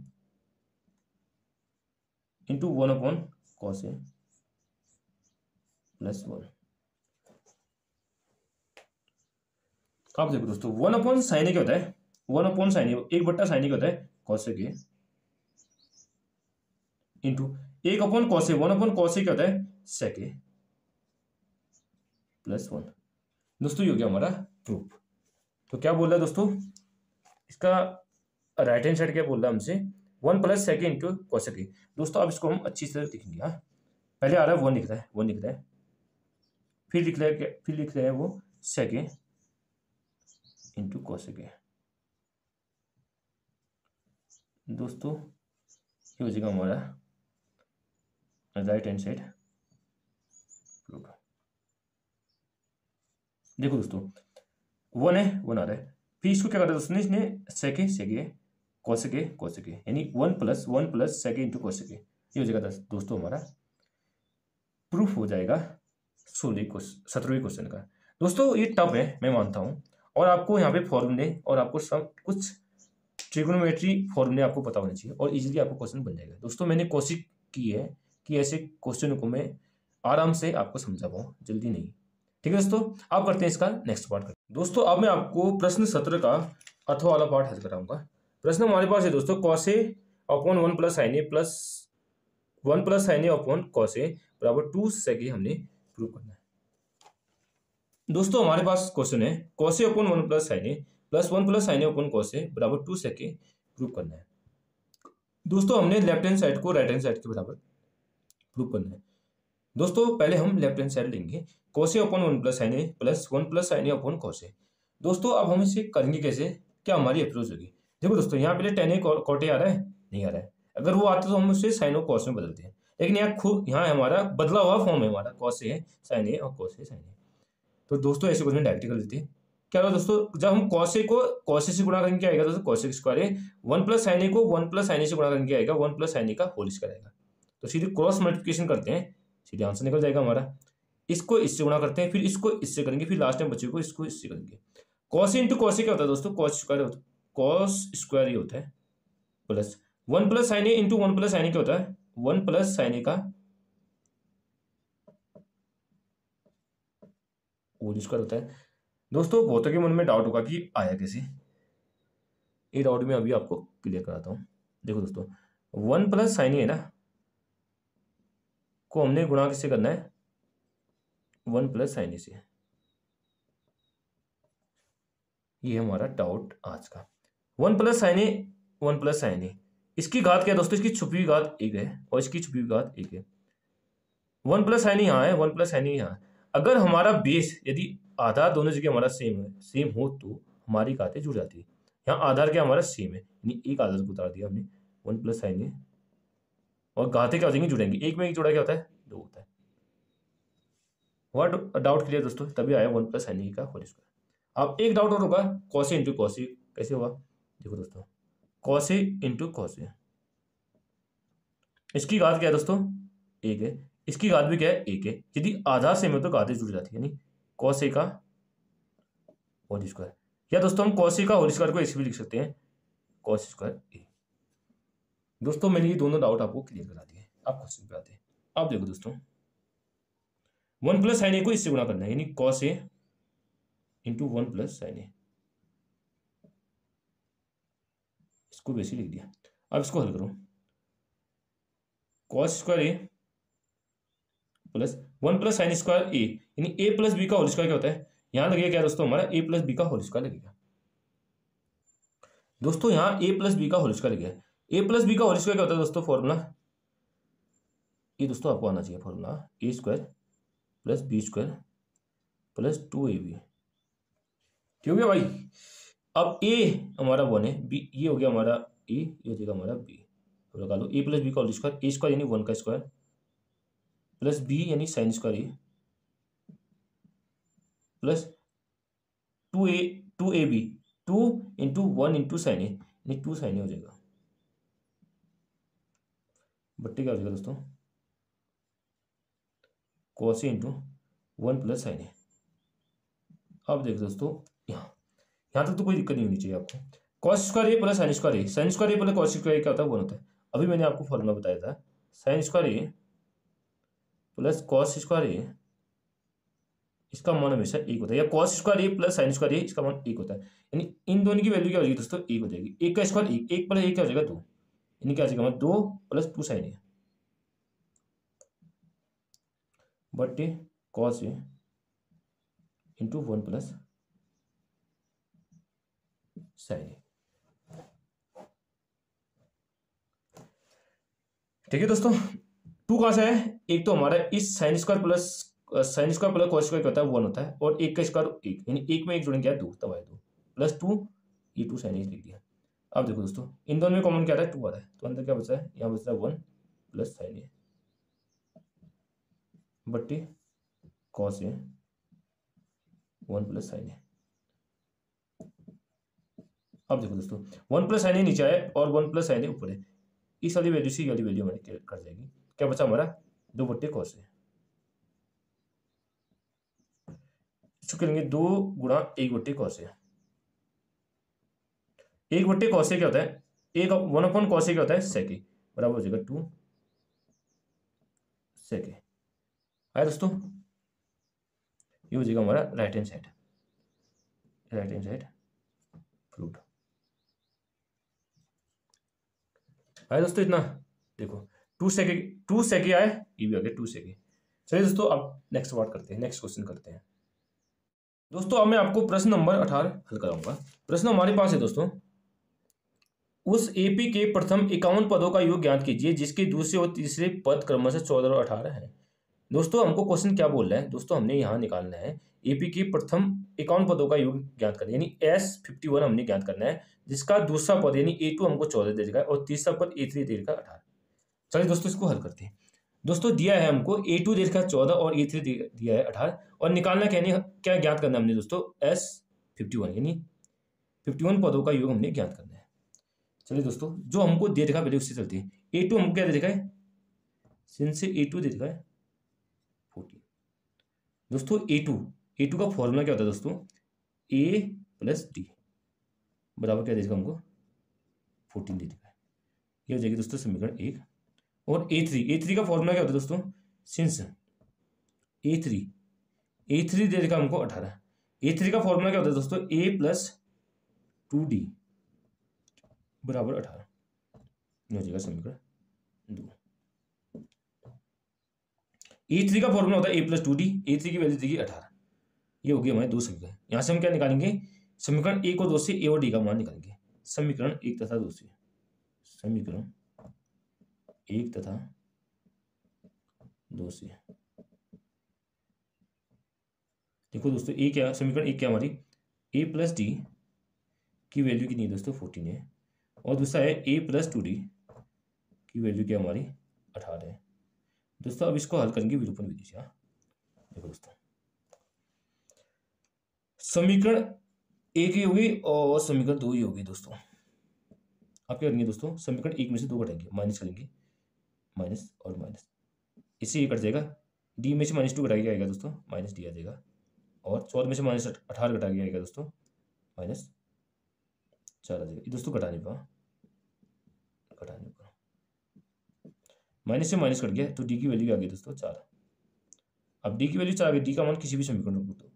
into 1 upon cos A plus 1। आप देखो दोस्तों, 1 अपॉन साइन ए क्या होता है? 1 अपॉन साइन ए, एक बट्टा साइन ए क्या होता है? कॉस ए के, into 1 upon cos A, 1 upon cos A क्या होता है? सेक ए प्लस 1। दोस्तों ये हो गया हमारा प्रूफ। तो क्या बोल रहा है दोस्तों? इसका राइट हैंड साइड क्या बोल रहा है हमसे? 1 plus sec into cosec A. दोस्तों अब इसको हम अच्छी तरह लिखेंगे। हाँ, पहले आ रहा है 1 लिख रहा है, 1 लिख रहा है, फिर लिख रहा है, फिर लिख रहा है वो सेक ए इंटू कॉसेक ए। दोस्तों ये हो जाएगा हमारा राइट हैंड साइड प्रूफ। देखो दोस्तों 1 है, 1 आ रहा है, फिर इसको क्या कर रहा है दोस्तों? इसने सेके कॉसेक ए, यानी 1 प्लस सेके इंटू कॉसेक ए। ये हो जाएगा दोस्तों हमारा प्रूफ हो जाएगा 17वें क्वेश्चन का। दोस्तों ये टफ है, मैं मानता हूँ, और आपको यहाँ पे फॉर्मूले और आपको सब कुछ ट्रिग्नोमेट्री फॉर्मूले आपको पता होने चाहिए और इजीली आपको क्वेश्चन बन जाएगा। दोस्तों मैंने कोशिश की है कि ऐसे क्वेश्चन को मैं आराम से आपको समझा पाऊँ, जल्दी नहीं। ठीक है दोस्तों, आप करते हैं इसका नेक्स्ट पार्ट करते हैं। दोस्तों अब मैं आपको प्रश्न 17 का अथवा वाला पार्ट हल कराऊंगा। प्रश्न हमारे पास है दोस्तों, cos A upon 1 plus sine A plus 1 plus sine A upon cos A बराबर 2 सेक ए हमने प्रूव करना है। दोस्तों हमारे पास क्वेश्चन है cos A upon 1 plus sine A plus 1 plus sine A upon cos A बराबर 2 सेक ए प्रूव करना है। दोस्तों हमने लेफ्ट हैंड साइड को राइट हैंड साइड के बराबर प्रूव करना है। दोस्तों पहले हम लेफ्ट हैंड साइड लेंगे, cos A upon 1 plus sine A plus 1 plus sine A upon cos A. दोस्तों अब हम इसे करेंगे कैसे, क्या हमारी अप्रोच होगी? देखो दोस्तों यहाँ पहले टेन ए कॉट ए आ रहा है, नहीं आ रहा है, अगर वो आता तो हम उसे साइन और कॉस में बदलते हैं, लेकिन यहाँ हमारा बदला हुआ फॉर्म है, हमारा कॉस ए साइन ए और कॉस ए साइन ए। तो दोस्तों ऐसे क्वेश्चन डायरेक्ट कर लेते हैं। क्या होगा दोस्तों, जब हम कॉस ए को कॉस ए से गुणा करेंगे आएगा दोस्तों cos A square A, 1 plus sine ए को 1 प्लस साइन ए से गुणा करेंगे आएगा 1 प्लस साइन ए का होल स्क्वायर आएगा। तो सीधे क्रॉस मल्टीप्लिकेशन करते हैं, सीधे आंसर निकल जाएगा हमारा। इसको इससे गुणा करते हैं, फिर इसको इससे करेंगे, फिर लास्ट टाइम बच्चे को इसको इससे करेंगे। कॉस इंटू कॉस क्या होता है दोस्तों? कॉस स्क्वायर होता है, कॉस स्क्वायर ही होता है, plus 1 plus sine A into 1 plus sine ए क्या होता है? 1 प्लस साइन ए का होल स्क्वायर होता है। दोस्तों बहुतों के मन में डाउट होगा कि आया कैसे, ये डाउट में अभी आपको क्लियर कराता हूँ। देखो दोस्तों 1 प्लस साइन ए है ना, को हमने गुणा किससे करना है? 1 प्लस साइन ए से। ये हमारा डाउट आज का। 1 प्लस साइन ए, 1 प्लस साइन ए, इसकी घात क्या है दोस्तों? इसकी छुपी हुई घात 1 है और इसकी छुपी हुई घात 1 है। 1 प्लस साइन ए यहाँ है, 1 प्लस साइन ए यहाँ। अगर हमारा बेस यदि आधार दोनों जगह हमारा सेम हो तो हमारी घातें जुड़ जाती है। यहाँ आधार क्या हमारा सेम है, यानी एक आधार को उतार दिया हमने, 1 प्लस साइन ए, और घातें क्या हो जाएंगी? जुड़ेंगी। एक में एक जुड़ा क्या होता है? 2 होता है। व्हाट डाउट क्लियर दोस्तों? तभी आया 1 प्लस साइन ए का होल स्क्वायर। अब एक डाउट और होगा, कॉस ए इंटू कॉस ए कैसे होगा? देखो दोस्तों कॉस ए इंटू कॉस ए, इसकी घात क्या है दोस्तों? 1 है, इसकी घात भी क्या है? 1 है। यदि आधार सेम हो तो घातें जुड़ जाती है, यानी कॉस ए का होल स्क्वायर। या दोस्तों हम कॉस ए का होल स्क्वायर को ऐसे भी लिख सकते हैं, कॉस स्क्वायर ए। दोस्तों मैंने ये दोनों डाउट आपको क्लियर करा दिए। आप क्वेश्चन पे आते हैं। आप देखो दोस्तों, 1 प्लस साइन ए को इससे गुणा करना है, यानी cos A into 1 plus sine ए, इसको वैसे लिख दिया। अब इसको हल करो, cos square A plus 1 plus sign square ए, यानी ए प्लस बी का होल स्क्वायर क्या होता है, यहां लगेगा क्या दोस्तों, हमारा ए प्लस बी का होल स्क्वायर लगेगा। दोस्तों यहां ए प्लस बी का होल स्क्वायर लगेगा। ए प्लस बी का होल स्क्वायर क्या होता है दोस्तों, फॉर्मूला ये दोस्तों आपको आना चाहिए, formula A square plus B square plus 2ab, ठीक हो गया भाई। अब ए हमारा 1 है, बी ये हो गया हमारा ए, ये हो जाएगा हमारा बी, तो लगा लो ए प्लस बी का होल स्क्वायर, ए स्क्वायर यानी 1 का स्क्वायर प्लस बी यानी sine square A plus 2ab 2 into 1 into sine A, यानी 2 साइन ए हो जाएगा, बट्टे क्या हो जाएगा दोस्तों, cos A into 1 plus sine ए। अब देखो दोस्तों यहाँ तक तो कोई दिक्कत नहीं होनी चाहिए आपको। Cos square A plus sign square A, sine square A plus cos square ए क्या होता है, 1 होता है। अभी मैंने आपको फॉर्मूला बताया था, sign square A plus cos square ए, इसका मान हमेशा 1 होता है, या cos square A plus sign square ए, इसका मान 1 होता है। यानी इन दोनों की वैल्यू क्या हो जाएगी दोस्तों, 1 हो जाएगी। 1 का स्क्वायर 1, 1 प्लस 1 क्या हो जाएगा 2, यानी क्या हो जाएगा हमारा 2 प्लस 2 साइन ए बट्टे cos A into 1 plus sine ए। ठीक है दोस्तों, 2 कहाँ से है, एक तो हमारा इस sine square plus cos square होता है 1 होता है, और 1 का स्क्वायर 1, यानी 1 में 1 जुड़ेंगे क्या 2, तब आया 2 प्लस 2, ये 2 साइन ए लिख दिया। अब देखो दोस्तों इन दोनों में कॉमन क्या रहा है, 2 आ रहा है, तो अंदर क्या बचा है, यहाँ बच रहा है 1 plus sine A Batti cos A 1 plus sine ए। अब देखो दोस्तों 1 प्लस साइन ए नीचे है और 1 प्लस साइन ए ऊपर है, इस वाली वैल्यू से वाली वैल्यू हमारी कट जाएगी, क्या बचा हमारा 2 बट्टे कॉस ए, इसको करेंगे 2 गुणा 1 बट्टे कॉस ए। 1 बट्टे कॉस ए क्या होता है, 1 अपॉन कॉस ए क्या होता है, सेक ए, बराबर हो जाएगा 2 सेक ए। आया दोस्तों, ये हो जाएगा हमारा राइट हैंड साइड फ्रूट। आया दोस्तों इतना, देखो 2 सेक ए आए, ये भी आ गया 2 सेक ए। चलिए दोस्तों अब नेक्स्ट बात करते हैं, नेक्स्ट क्वेश्चन करते हैं। दोस्तों अब मैं आपको प्रश्न नंबर 18 हल कराऊंगा। प्रश्न हमारे पास है दोस्तों, उस एपी के प्रथम 51 पदों का योग ज्ञात कीजिए जिसके दूसरे और तीसरे पद क्रमशः 14 और 18 हैं। दोस्तों हमको क्वेश्चन क्या बोल रहा है दोस्तों, हमने यहाँ निकालना है एपी के प्रथम 51 पदों का योग ज्ञात करना है, यानी S51 हमने ज्ञात करना है, जिसका दूसरा पद यानी A2 हमको 14 दे देगा और तीसरा पद A3 दे देगा 18। चलिए दोस्तों इसको हल करते हैं। दोस्तों दिया है हमको A2 दे रखा 14 और A3 दिया है 18, और निकालना क्या ज्ञात करना है हमने दोस्तों, S51 यानी 51 पदों का योग हमने ज्ञात करना है। चलिए दोस्तों जो हमको दे रखा पहले उससे चलते हैं। A2 हमको क्या दे रखा है, सिंस A2 दे रखा है 14। दोस्तों A2 का फॉर्मूला क्या होता है दोस्तों, A प्लस डी बराबर क्या दे रखा हमको 14 दे रखा है, ये हो जाएगी दोस्तों समीकरण 1। और A3 का फॉर्मूला क्या होता है दोस्तों, सिंस A3 दे रखा हमको 18, A3 का फॉर्मूला क्या होता है दोस्तों, A प्लस 2D बराबर 18, ये हो जाएगा समीकरण 2। A3 का फॉर्मूला होता है A प्लस 2D, A3 की वैल्यू देगी 18, ये होगी हमारे 2 समीकरण। यहाँ से हम क्या निकालेंगे, समीकरण 1 और 2 से A और D का मान निकालेंगे, समीकरण 1 तथा 2 से, समीकरण 1 तथा 2 से। देखो दोस्तों A क्या, समीकरण 1 क्या हमारी A प्लस डी की वैल्यू कितनी है दोस्तों 14 है, और दूसरा है A प्लस 2D की वैल्यू क्या हमारी 18 है। दोस्तों अब इसको हल करेंगे विलोपन विधि से। देखो दोस्तों समीकरण 1 ही होगी और समीकरण 2 ही होगी दोस्तों। आप क्या करेंगे दोस्तों, समीकरण 1 में से 2 घटाएंगे, माइनस करेंगे, माइनस और माइनस, इससे ये कट जाएगा, डी में से -2 घटा के आएगा दोस्तों, -d आ जाएगा, और 14 में से -18 घटा के आएगा दोस्तों, -4 आ जाएगा। दोस्तों घटाने पर माइनस से माइनस कट गया तो डी की वैल्यू क्या आ गई दोस्तों 4। अब डी की वैल्यू 4 आ गई। डी का मान किसी भी समीकरण में रख दो।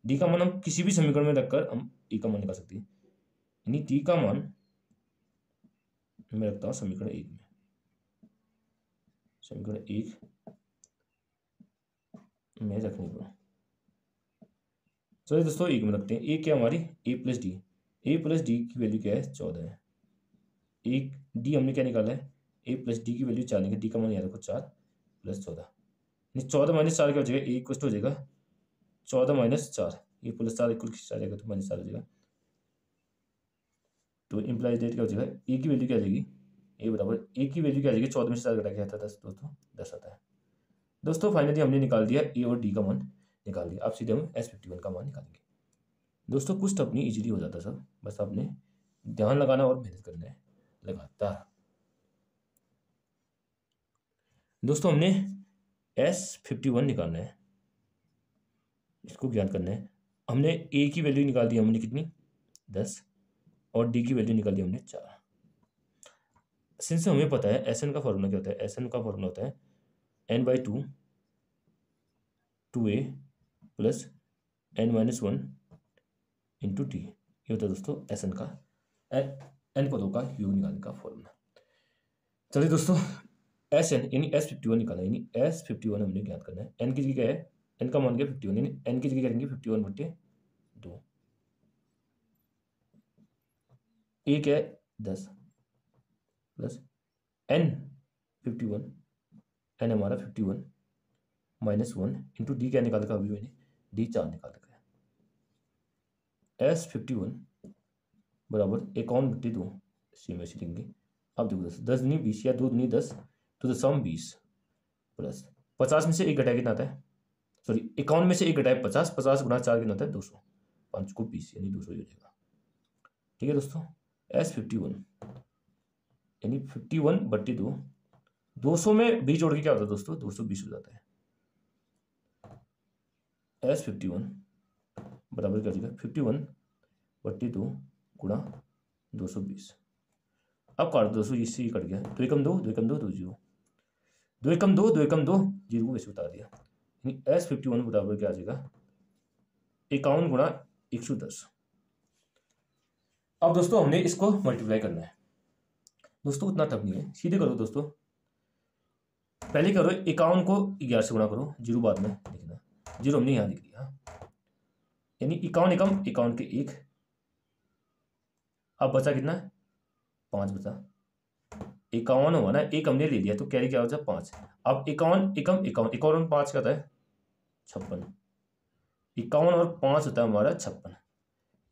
डी का मान हम किसी भी समीकरण में रखकर हम ई का मान निकाल सकते हैं। यानी डी का मान मैं रखता हूँ समीकरण 1 में। समीकरण 1 में रखने को चलिए दोस्तों 1 में रखते हैं। ए क्या हमारी ए प्लस डी की वैल्यू क्या है 14 है। एक डी हमने क्या निकाला है ए प्लस डी की वैल्यू 4 निकाली। डी का मान यहाँ रखो 4 + 14 यानी 14 - 4 क्या हो जाएगा ए इक्वल हो जाएगा 14 - 4 ये +4 इक्वल 4 जाएगा तो -4 हो जाएगा। तो इम्प्लाइज डेट क्या हो जाएगा ए की वैल्यू क्या आ जाएगी ए बराबर ए की वैल्यू क्या आ जाएगी 14 में से 4 घटा के आता है 10 दोस्तों 10 आता है। दोस्तों फाइनली हमने निकाल दिया ए और डी का मान निकाल दिया। अब सीधे हम S51 का मान निकालेंगे। दोस्तों कुछ तो अपनी इजीली हो जाता है सब, बस आपने ध्यान लगाना और मेहनत करना है लगातार। दोस्तों हमने S51 निकालना है, इसको ज्ञात करना है। हमने ए की वैल्यू निकाल दी हमने कितनी 10 और डी की वैल्यू निकाल दी हमने 4। सिंस हमें पता है एसएन का फॉर्मूला क्या होता है। एसएन का फॉर्मूला होता है n/2 2a + n-1 × t। ये होता है दोस्तों एसएन का एन पदों का योग निकालने का फॉर्मूला। चलिए दोस्तों एसएन यानी S51 निकालना है। यानी S51 हमने ज्ञात करना है। एन की जगह क्या है एन का मान क्या 51 यानी एन की जगह करेंगे 51/2। ए क्या है 10 प्लस n51 एन हमारा 51 -1 इंटू डी क्या निकाल रखा अभी मैंने डी 4 निकाल रखा है। S51 बराबर 51/2 सी में लिखेंगे। अब देखो 10 दूनी 20 या 2 दूनी 10 तो 20 प्लस 50 में से 1 घटाया कितना आता है सॉरी 51 में से 1 घटाया 50 50 × 4 कितना आता है 200 5 को 20 यानी 200 हो जाएगा। ठीक है दोस्तों S51 यानी 51/2 200 में 20 जोड़ के क्या होता है दोस्तों 220 हो जाता है। S51 बराबर क्या हो जाएगा 51/2 × 220। अब काट 200 इससे कट गया 2 एकम 2 2 एकम 2 2 0 2 एकम 2 2 एकम 2 0 को वैसे उतार दिया। यानी S51 बराबर क्या आ जाएगा 51 × 110। अब दोस्तों हमने इसको मल्टीप्लाई करना है। दोस्तों उतना टफ नहीं है, सीधे करो दोस्तों। पहले करो 51 को 11 से गुणा करो 0 बाद में लिखना 0 हमने यहाँ लिख दिया। यानी 51 एकम 51 के 1। अब बचा कितना 5 बचा 51 हुआ ना 1 हमने ले लिया तो कैरी क्या हो जाए 5। अब 51 एकम 51 51 और 5 का था 56 51 और 5 होता है हमारा 56।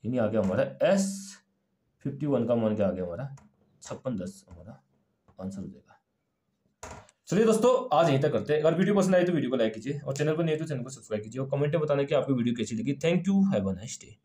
यानी आ गया हमारा S51 का मान क्या आ गया हमारा 5610 हमारा आंसर हो जाएगा। चलिए दोस्तों आज यहीं तक करते हैं। अगर वीडियो पसंद आई तो वीडियो को लाइक कीजिए और चैनल पर नहीं है तो चैनल को सब्सक्राइब कीजिए और कमेंट में बताना कि आपको वीडियो कैसी लगी। Thank you, have a nice day.